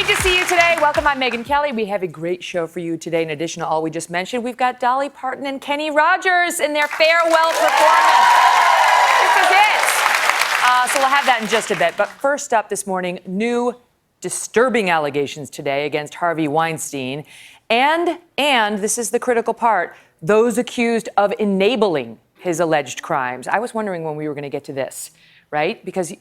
Great to see you today. Welcome, I'm Megyn Kelly. We have a great show for you today. In addition to all we just mentioned, we've got Dolly Parton and Kenny Rogers in their farewell performance. This is it. So we'll have that in just a bit. But first up this morning, new disturbing allegations today against Harvey Weinstein. And this is the critical part, those accused of enabling his alleged crimes. I was wondering when we were going to get to this, right? Because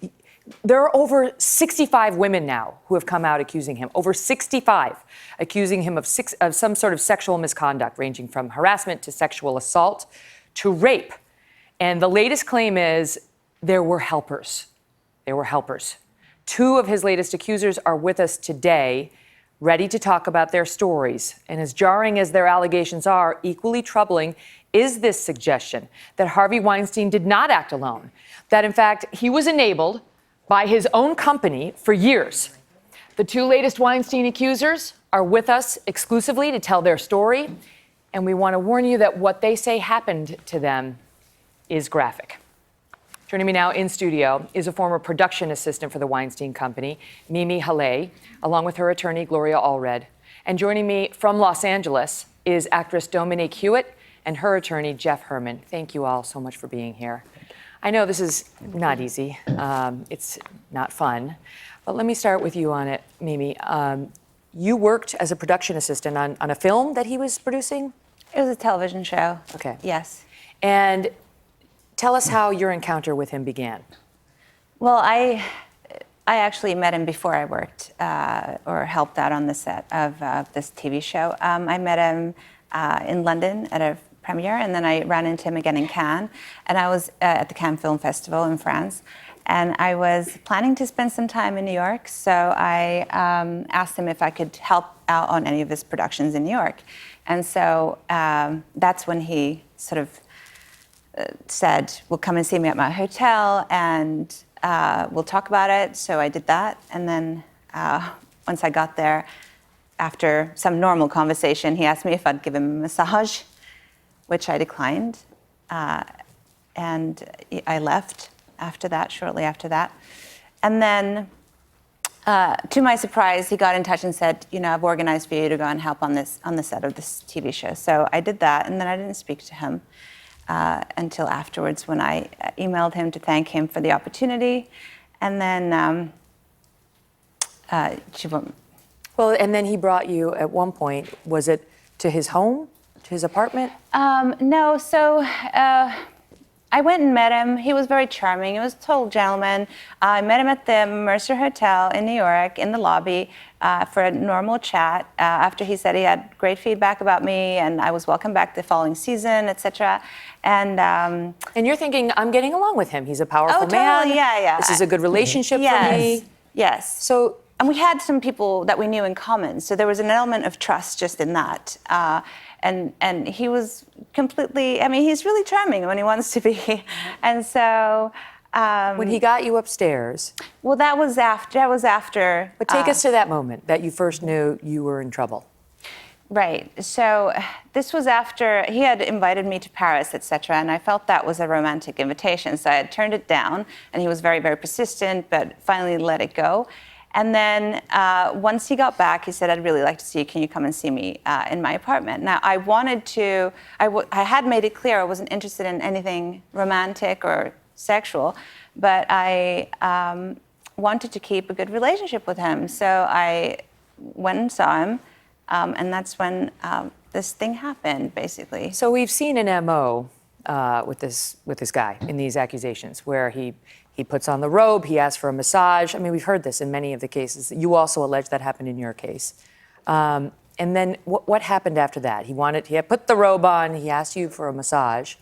there are over 65 women now who have come out accusing him, over 65, accusing him of some sort of sexual misconduct, ranging from harassment to sexual assault to rape. And the latest claim is there were helpers. There were helpers. Two of his latest accusers are with us today, ready to talk about their stories. And as jarring as their allegations are, equally troubling is this suggestion that Harvey Weinstein did not act alone, that in fact he was enabled by his own company for years. The two latest Weinstein accusers are with us exclusively to tell their story, and we want to warn you that what they say happened to them is graphic. Joining me now in studio is a former production assistant for the Weinstein Company, Mimi Haleyi, along with her attorney, Gloria Allred. And joining me from Los Angeles is actress Dominique Hewitt and her attorney, Jeff Herman. Thank you all so much for being here. I know this is not easy. It's not fun. But let me start with you on it, Mimi. You worked as a production assistant on a film that he was producing? It was a television show. Okay. Yes. And tell us how your encounter with him began. Well, I actually met him before I worked or helped out on the set of this TV show. I met him in London at a premiere, and then I ran into him again in Cannes, and I was at the Cannes Film Festival in France, and I was planning to spend some time in New York, so I asked him if I could help out on any of his productions in New York, and so that's when he sort of said, "Well, come and see me at my hotel, and we'll talk about it." So I did that, and then once I got there, after some normal conversation, he asked me if I'd give him a massage, which I declined, and I left after that, shortly after that. And then, to my surprise, he got in touch and said, "You know, I've organized for you to go and help on the set of this TV show." So I did that, and then I didn't speak to him until afterwards when I emailed him to thank him for the opportunity, and then Well, and then he brought you at one point, was it to his home? To his apartment? No, so I went and met him. He was very charming. He was a total gentleman. I met him at the Mercer Hotel in New York in the lobby for a normal chat after he said he had great feedback about me and I was welcome back the following season, etc. And you're thinking, I'm getting along with him. He's a powerful totally, man. Yeah. This is a good relationship for me. Yes. So, and we had some people that we knew in common, so there was an element of trust just in that. And he was completely, I mean, he's really charming when he wants to be. And so... when he got you upstairs... Well, that was after... But take us to that moment that you first knew you were in trouble. Right. So this was after he had invited me to Paris, etc., and I felt that was a romantic invitation. So I had turned it down, and he was very, very persistent, but finally let it go. And then once he got back, he said, "I'd really like to see you. Can you come and see me in my apartment?" Now, I wanted to, I had made it clear I wasn't interested in anything romantic or sexual, but I wanted to keep a good relationship with him. So I went and saw him, and that's when this thing happened, basically. So we've seen an MO with this guy in these accusations, where he puts on the robe, he asks for a massage. I mean, we've heard this in many of the cases. You also allege that happened in your case. And then what happened after that? He had put the robe on, he asked you for a massage.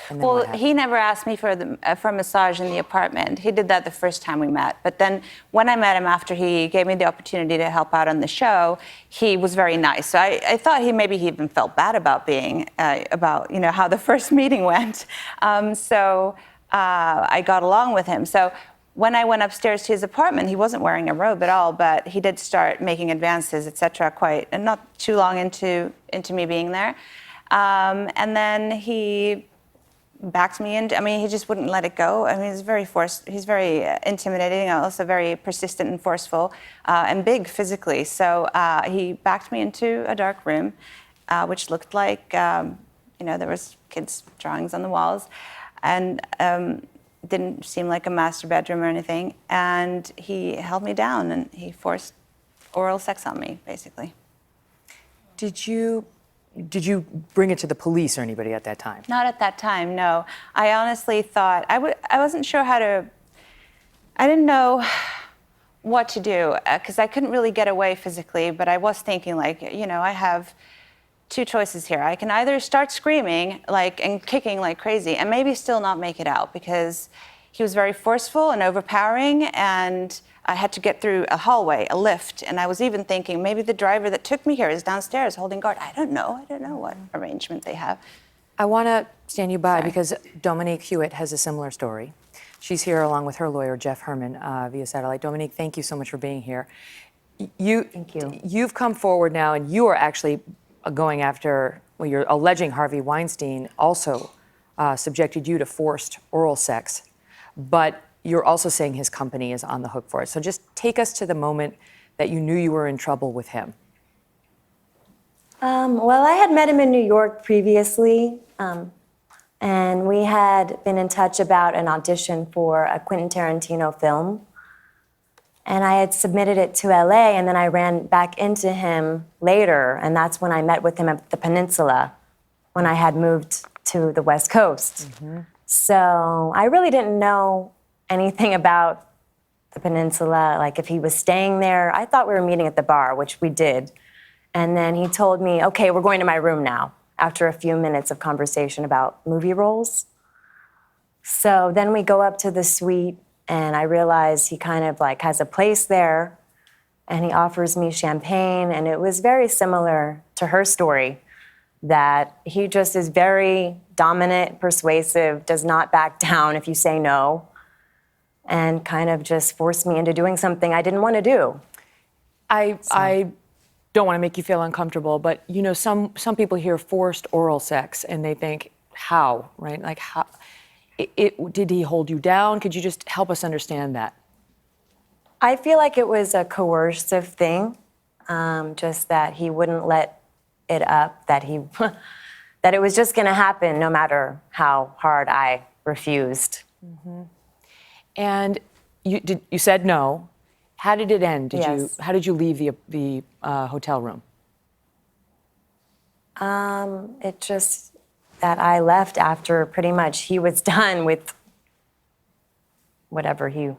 And then well, he never asked me for a massage in the apartment. He did that the first time we met. But then when I met him after he gave me the opportunity to help out on the show, he was very nice. So I thought maybe he even felt bad about how the first meeting went. I got along with him. So when I went upstairs to his apartment, he wasn't wearing a robe at all, but he did start making advances, etc., and not too long into me being there. And then he backed me into, I mean, he just wouldn't let it go. I mean, he's very intimidating, also very persistent and forceful, and big physically. So he backed me into a dark room, which looked like, there was kids' drawings on the walls, and didn't seem like a master bedroom or anything. And he held me down, and he forced oral sex on me, basically. Did you bring it to the police or anybody at that time? Not at that time, no. I honestly thought, I wasn't sure I didn't know what to do, because I couldn't really get away physically, but I was thinking, like, I have two choices here. I can either start screaming and kicking like crazy and maybe still not make it out, because he was very forceful and overpowering, and I had to get through a hallway, a lift, and I was even thinking maybe the driver that took me here is downstairs holding guard. I don't know what arrangement they have. I want to stand you by because Dominique Hewitt has a similar story. She's here along with her lawyer, Jeff Herman, via satellite. Dominique, thank you so much for being here. Thank you. You've come forward now, and you are actually going after, you're alleging Harvey Weinstein also subjected you to forced oral sex, but you're also saying his company is on the hook for it. So just take us to the moment that you knew you were in trouble with him. Well, I had met him in New York previously, and we had been in touch about an audition for a Quentin Tarantino film. And I had submitted it to LA, and then I ran back into him later, and that's when I met with him at the Peninsula, when I had moved to the West Coast. Mm-hmm. So I really didn't know anything about the Peninsula, like if he was staying there. I thought we were meeting at the bar, which we did. And then he told me, okay, we're going to my room now, after a few minutes of conversation about movie roles. So then we go up to the suite, and I realize he kind of has a place there, and he offers me champagne, and it was very similar to her story, that he just is very dominant, persuasive, does not back down if you say no, and kind of just forced me into doing something I didn't want to do. I don't want to make you feel uncomfortable, but some people hear forced oral sex and they think, how, right? Like, how? Did he hold you down? Could you just help us understand that? I feel like it was a coercive thing, just that he wouldn't let it up, that it was just going to happen no matter how hard I refused. Mm-hmm. And you said no. How did it end? How did you leave the hotel room? It just that I left after pretty much he was done with whatever he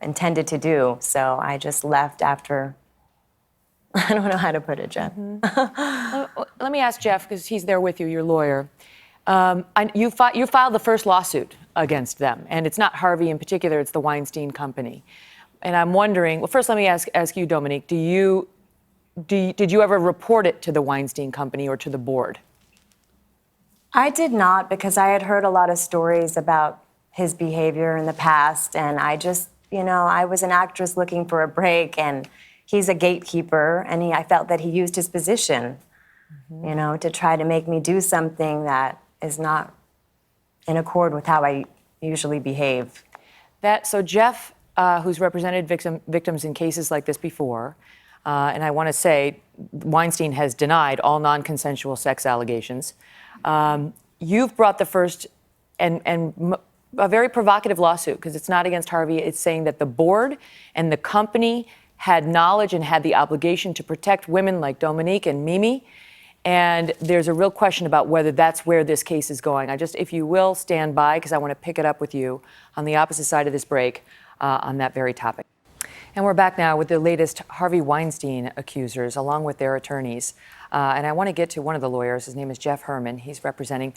intended to do. So I just left after. I don't know how to put it, Jeff. Mm-hmm. Let me ask Jeff, because he's there with you, your lawyer. You filed the first lawsuit against them, and it's not Harvey in particular, it's the Weinstein Company. And I'm wondering, well, first let me ask you, Dominique, did you ever report it to the Weinstein Company or to the board? I did not, because I had heard a lot of stories about his behavior in the past, and I just, I was an actress looking for a break, and he's a gatekeeper, and I felt that he used his position, to try to make me do something that is not in accord with how I usually behave. So Jeff, who's represented victims in cases like this before, and I want to say Weinstein has denied all non-consensual sex allegations. You've brought the first and a very provocative lawsuit, because it's not against Harvey. It's saying that the board and the company had knowledge and had the obligation to protect women like Dominique and Mimi. And there's a real question about whether that's where this case is going. If you will, stand by, because I want to pick it up with you on the opposite side of this break on that very topic. And we're back now with the latest Harvey Weinstein accusers, along with their attorneys. And I want to get to one of the lawyers. His name is Jeff Herman. He's representing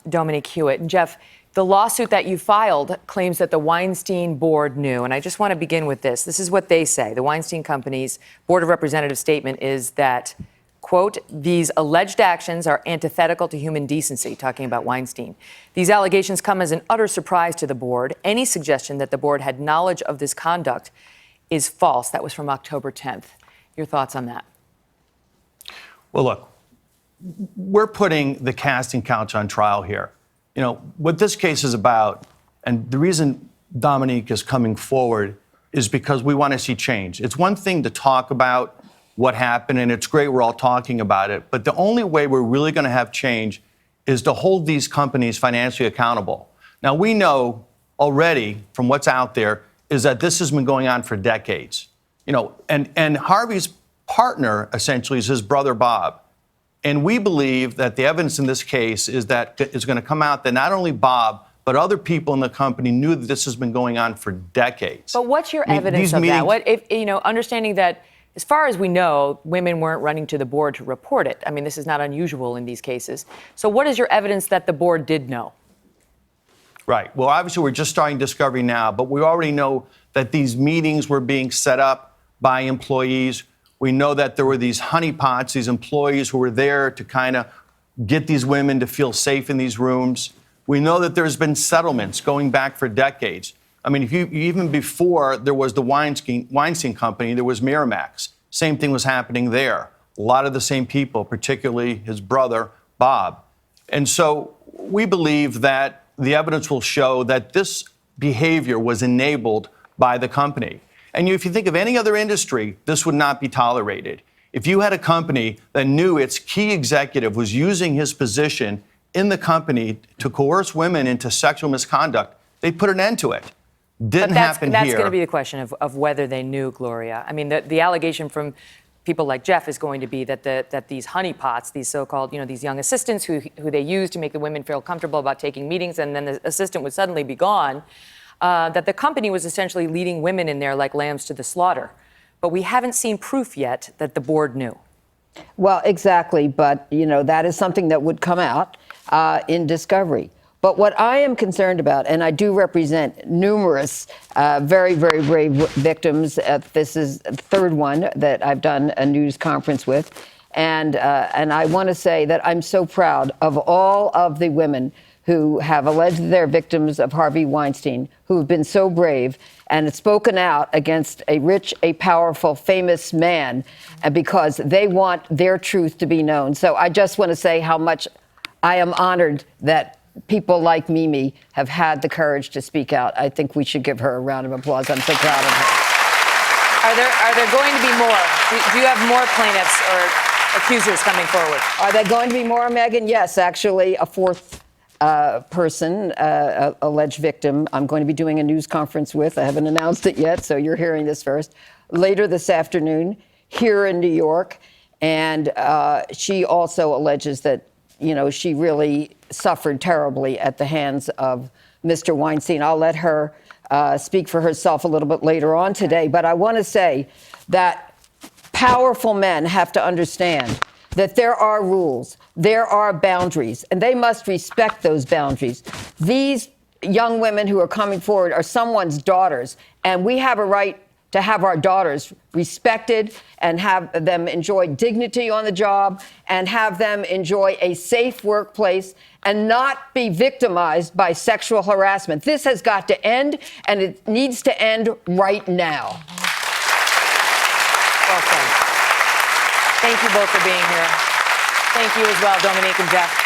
Dominique Hewitt. And Jeff, the lawsuit that you filed claims that the Weinstein board knew. And I just want to begin with this. This is what they say. The Weinstein Company's Board of Representatives statement is that, quote, these alleged actions are antithetical to human decency, talking about Weinstein. These allegations come as an utter surprise to the board. Any suggestion that the board had knowledge of this conduct is false. That was from October 10th. Your thoughts on that? Well, look, we're putting the casting couch on trial here You know, what this case is about, and the reason Dominique is coming forward is because we want to see change. It's one thing to talk about what happened, and it's great we're all talking about it, but the only way we're really going to have change is to hold these companies financially accountable. Now, we know already from what's out there is that this has been going on for decades. You know, and Harvey's partner essentially is his brother Bob. And we believe that the evidence in this case is that it's going to come out that not only Bob, but other people in the company knew that this has been going on for decades. But what's your evidence of that? What if, you know, understanding that as far as we know, women weren't running to the board to report it. I mean, this is not unusual in these cases. So what is your evidence that the board did know? Right. Well, obviously, we're just starting discovery now, but we already know that these meetings were being set up by employees. We know that there were these honeypots, these employees who were there to kind of get these women to feel safe in these rooms. We know that there's been settlements going back for decades. I mean, even before there was the Weinstein Company, there was Miramax. Same thing was happening there. A lot of the same people, particularly his brother, Bob. And so we believe that the evidence will show that this behavior was enabled by the company. And if you think of any other industry, this would not be tolerated. If you had a company that knew its key executive was using his position in the company to coerce women into sexual misconduct, they'd put an end to it. Didn't happen here. That's going to be the question of whether they knew, Gloria. I mean, the allegation from people like Jeff is going to be that these honeypots, these so-called, you know, these young assistants who they use to make the women feel comfortable about taking meetings, and then the assistant would suddenly be gone, that the company was essentially leading women in there like lambs to the slaughter. But we haven't seen proof yet that the board knew. Well, exactly. But, you know, that is something that would come out in discovery. But what I am concerned about, and I do represent numerous very, very brave victims. This is the third one that I've done a news conference with. And I want to say that I'm so proud of all of the women who have alleged they're victims of Harvey Weinstein, who have been so brave and spoken out against a rich, a powerful, famous man, and because they want their truth to be known. So I just want to say how much I am honored that people like Mimi have had the courage to speak out. I think we should give her a round of applause. I'm so proud of her. Are there going to be more? Do you have more plaintiffs or accusers coming forward? Are there going to be more, Megyn? Yes, actually, a fourth person, alleged victim, I'm going to be doing a news conference with. I haven't announced it yet, so you're hearing this first. Later this afternoon, here in New York. And she also alleges that, you know, she really suffered terribly at the hands of Mr. Weinstein. I'll let her speak for herself a little bit later on today. But I want to say that powerful men have to understand that there are rules, there are boundaries, and they must respect those boundaries. These young women who are coming forward are someone's daughters, and we have a right to have our daughters respected and have them enjoy dignity on the job and have them enjoy a safe workplace and not be victimized by sexual harassment. This has got to end, and it needs to end right now. Welcome. Thank you both for being here. Thank you as well, Dominique and Jeff.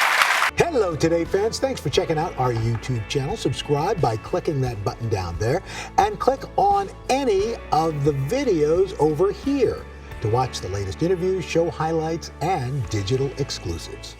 Hello, Today fans. Thanks for checking out our YouTube channel. Subscribe by clicking that button down there and click on any of the videos over here to watch the latest interviews, show highlights, and digital exclusives.